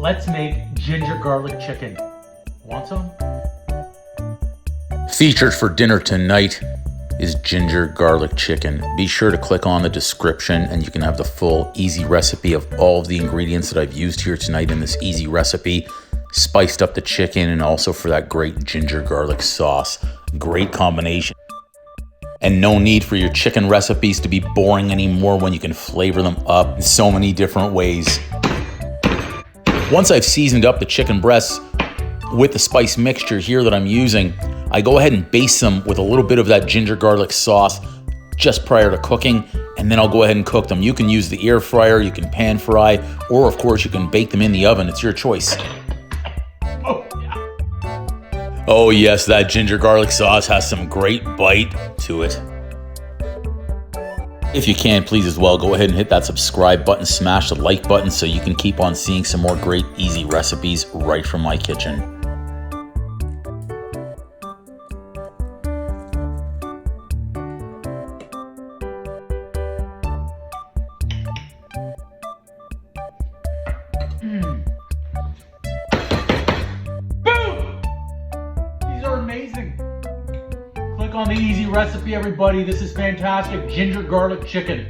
Let's make ginger garlic chicken. Want some? Featured for dinner tonight is ginger garlic chicken. Be sure to click on the description and you can have the full easy recipe of all of the ingredients that I've used here tonight in this easy recipe. Spiced up the chicken and also for that great ginger garlic sauce. Great combination. And no need for your chicken recipes to be boring anymore when you can flavor them up in so many different ways. Once I've seasoned up the chicken breasts with the spice mixture here that I'm using, I go ahead and baste them with a little bit of that ginger garlic sauce just prior to cooking, and then I'll go ahead and cook them. You can use the air fryer, you can pan fry, or of course you can bake them in the oven. It's your choice. Oh yes, that ginger garlic sauce has some great bite to it. If you can, please as well, go ahead and hit that subscribe button, smash the like button so you can keep on seeing some more great easy recipes right from my kitchen. Boom! These are amazing. Click on the easy recipe, everybody. This is fantastic ginger garlic chicken.